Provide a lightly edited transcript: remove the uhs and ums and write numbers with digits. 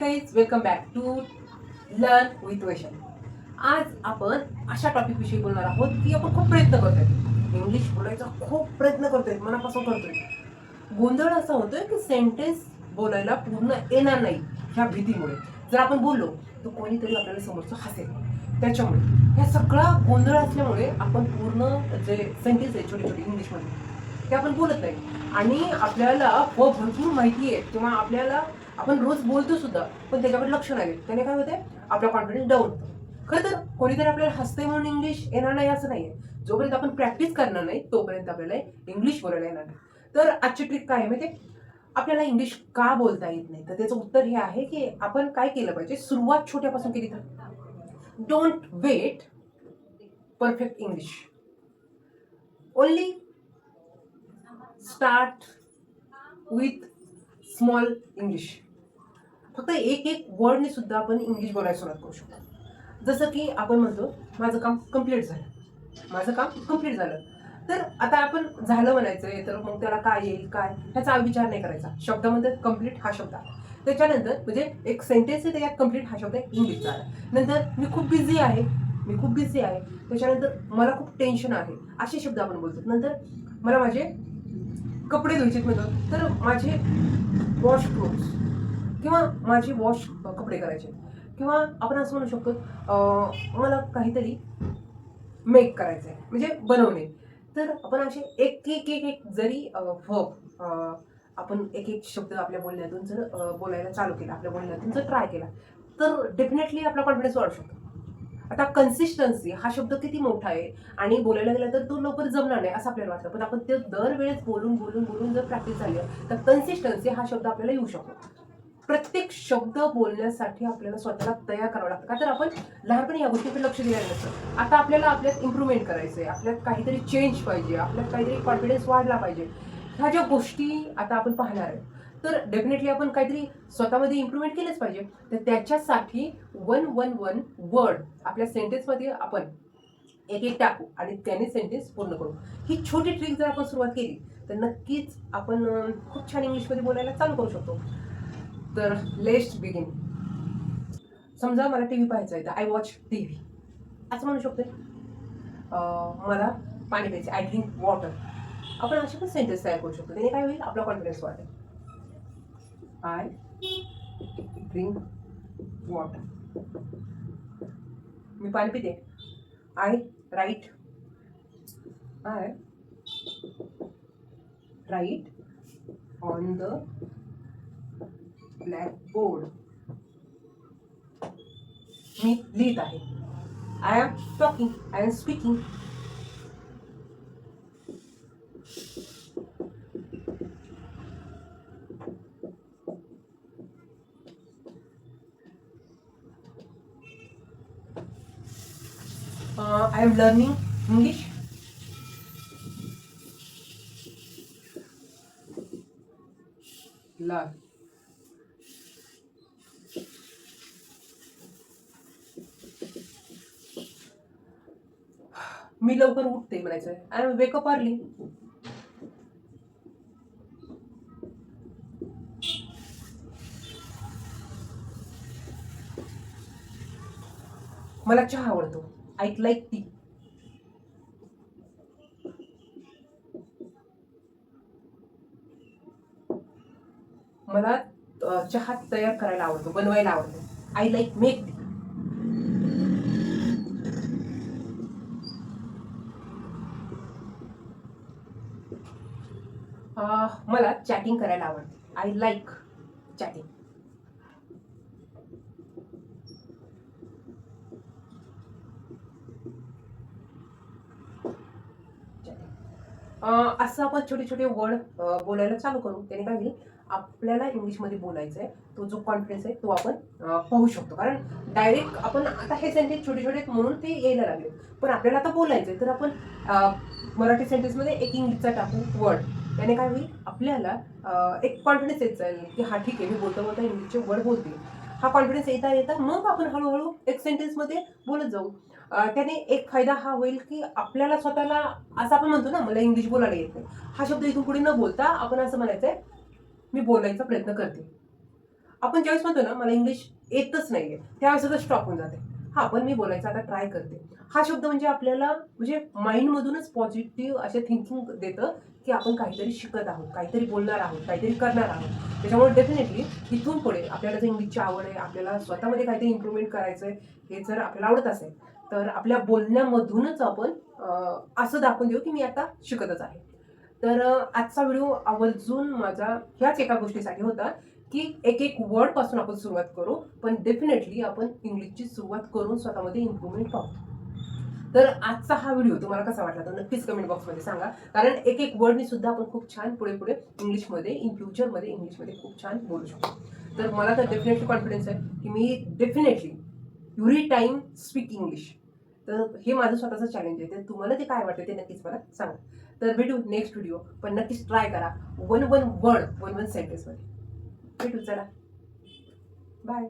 Guys welcome back to learn with वैशन. आज आपण अशा टॉपिक विषयी बोलणार आहोत की आपण खूप प्रयत्न करतोय, इंग्लिश बोलायचा खूप प्रयत्न करतोय, मनापासून करतोय. गोंधळ असा होतोय की सेंटेन्स बोलायला पूर्ण येणार नाही ह्या भीतीमुळे. जर आपण बोललो तर कोणीतरी आपल्याला समोरचं हसेल, त्याच्यामुळे ह्या सगळा गोंधळ असल्यामुळे आपण पूर्ण जे सेंटेन्स आहे छोटे छोटे इंग्लिशमध्ये ते आपण बोलत नाही. आणि आपल्याला भरपूर माहिती आहे किंवा आपल्याला आपण रोज बोलतो सुद्धा, पण त्याच्याकडे लक्ष नाही देत. त्याने काय होते, आपला कॉन्फिडन्स डाऊन होतो. खरं तर कोणीतरी आपल्याला हसते म्हणून इंग्लिश येणार नाही असं नाहीये. जोपर्यंत आपण प्रॅक्टिस करणार नाही तोपर्यंत आपल्याला इंग्लिश बोलायला येणार नाही. तर आजची ट्रिक काय आहे माहिती, आपल्याला इंग्लिश का बोलता येत नाही, तर त्याचं उत्तर हे आहे की आपण काय केलं पाहिजे. सुरुवात छोट्यापासून केली तर don't wait perfect English, only start with small English. फक्त एक एक वर्डने सुद्धा आपण इंग्लिश बोलायला सुरुवात करू शकतो. जसं की आपण म्हणतो माझं काम कम्प्लीट झालं, माझं काम कम्प्लीट झालं. तर आता आपण झालं म्हणायचंय, तर मग त्याला काय येईल काय ह्याचा विचार नाही करायचा. शब्दामध्ये कम्प्लीट हा शब्द आला, त्याच्यानंतर म्हणजे एक सेंटेन्स आहे त्याच्यात कम्प्लीट हा शब्द इंग्लिशचा आला. नंतर मी खूप बिझी आहे, मी खूप बिझी आहे. त्याच्यानंतर मला खूप टेन्शन आहे, असे शब्द आपण बोलतो. नंतर मला माझे कपडे धुवायचे म्हणतो तर माझे वॉश क्लोथ्स, किंवा माझे वॉश कपडे करायचे. किंवा आपण असं म्हणू शकतो मला काहीतरी मेक करायचं आहे म्हणजे बनवणे. तर आपण असे एक एक एक एक जरी वर्ब आपण एक एक शब्द आपल्या बोलण्यातून जर बोलायला चालू केला, आपल्या बोलण्यातून जर ट्राय केला, तर डेफिनेटली आपला कॉन्फिडन्स वाढू शकतो. आता कन्सिस्टन्सी हा शब्द किती मोठा आहे आणि बोलायला गेला तर तो लवकर जमणार नाही असं आपल्याला वाटतं, पण आपण ते दरवेळेस बोलून बोलून बोलून जर प्रॅक्टिस झाली तर कन्सिस्टन्सी हा शब्द आपल्याला येऊ शकतो. प्रत्येक शब्द बोलण्यासाठी आपल्याला स्वतःला तयार करावं लागतं, का तर आपण लहानपणी या गोष्टीकडे लक्ष दिलेलं नसतं. आता आपल्याला आपल्यात इम्प्रूव्हमेंट करायचंय, आपल्यात काहीतरी चेंज पाहिजे, आपल्यात काहीतरी कॉन्फिडन्स वाढला पाहिजे. ह्या ज्या गोष्टी आता आपण पाहणार आहे, तर डेफिनेटली आपण काहीतरी स्वतःमध्ये इम्प्रूव्हमेंट केलंच पाहिजे. तर त्याच्यासाठी 111 वर्ड आपल्या सेंटेन्समध्ये आपण एक एक टाकू आणि त्याने सेंटेन्स पूर्ण करू. ही छोटी ट्रिक जर आपण सुरुवात केली तर नक्कीच आपण खूप छान इंग्लिशमध्ये बोलायला चालू करू शकतो. तर लेट्स बिगिन. समजा मला टीव्ही पाहायचा आहे, तर आय वॉच टीव्ही असं म्हणू शकतो. मला पाणी प्यायचं, आय ड्रिंक वॉटर. आपण असे पण सेंटेन्स तयार करू शकतो. त्याने काय होईल, आपला कॉन्फिडन्स वाढेल. आय ड्रिंक वॉटर, मी पाणी पिते. I write, I write on the black board, मी लिहित आहे. I am talking, I am speaking. I am learning English. Learn, मी लवकर उठते म्हणायचं, आय एम वेकअप अर्ली. मला चहा आवडतो, आय लाईक टी. मला चहा तयार करायला आवडतो, बनवायला आवडतो, आय लाईक मेक टी. मला चॅटिंग करायला आवडते, आय लाईक चॅटिंग. असं आपण छोटे छोटे वर्ड बोलायला चालू करू. त्याने काय होईल, आपल्याला इंग्लिशमध्ये बोलायचं आहे, तो जो कॉन्फिडन्स आहे तो आपण पाहू शकतो. कारण डायरेक्ट आपण आता हे सेंटेन्स छोटे छोटे म्हणून ते यायला लागले, पण आपल्याला आता बोलायचं आहे तर आपण मराठी सेंटेन्समध्ये एक इंग्लिशचा टाकू वर्ड. त्याने काय होईल, आपल्याला एक कॉन्फिडन्स येत जाईल की हा ठीक आहे, मी बोलता बोलता इंग्लिशचे वर्ड बोलते. हा कॉन्फिडन्स येता येता मग आपण हळूहळू एक सेंटेन्समध्ये बोलत जाऊ. त्याने एक फायदा हा होईल की आपल्याला स्वतःला, असं आपण म्हणतो ना मला इंग्लिश बोलायला येत नाही, हा शब्द इथून पुढे न बोलता आपण असं म्हणायचंय मी बोलायचा प्रयत्न करते. आपण ज्यावेळेस म्हणतो ना मला इंग्लिश येतच नाहीये त्यावेळेस सुद्धा स्टॉप होऊन जाते. हा पण मी बोलायचं आता ट्राय करते. हा शब्द म्हणजे आपल्याला म्हणजे माइंडमधूनच पॉझिटिव्ह असे थिंकिंग देतं की आपण काहीतरी शिकत आहोत, काहीतरी बोलणार आहोत, काहीतरी करणार आहोत. त्याच्यामुळे डेफिनेटली इथून पुढे आपल्याला जर इंग्लिशची आवड आहे, आपल्याला स्वतःमध्ये काहीतरी इम्प्रूव्हमेंट करायचं आहे, हे जर आपल्याला आवडत असेल तर आपल्या बोलण्यामधूनच आपण असं दाखवून देऊ की मी आता शिकतच आहे. तर आजचा व्हिडिओ आवर्जून माझा ह्याच एका गोष्टीसाठी होता की एक एक वर्ड पासून आपण सुरुवात करू, पण डेफिनेटली आपण इंग्लिशची सुरुवात करून स्वतःमध्ये इम्प्रूव्हमेंट पाहू. तर आजचा हा व्हिडिओ तुम्हाला कसा वाटला तर नक्कीच कमेंट बॉक्समध्ये सांगा. कारण एक एक वर्डनी सुद्धा आपण खूप छान पुढे पुढे इंग्लिशमध्ये इन फ्युचरमध्ये इंग्लिशमध्ये खूप छान बोलू शकतो. तर मला तर डेफिनेटली कॉन्फिडन्स आहे की मी definitely every time speak English. तर हे माझं स्वतःचं चॅलेंज आहे. तर तुम्हाला ते काय वाटतं ते नक्कीच मला सांगा. तर भेटू नेक्स्ट व्हिडिओ, पण नक्कीच ट्राय करा one one word one one सेंटेन्समध्ये. भेटू, चला बाय.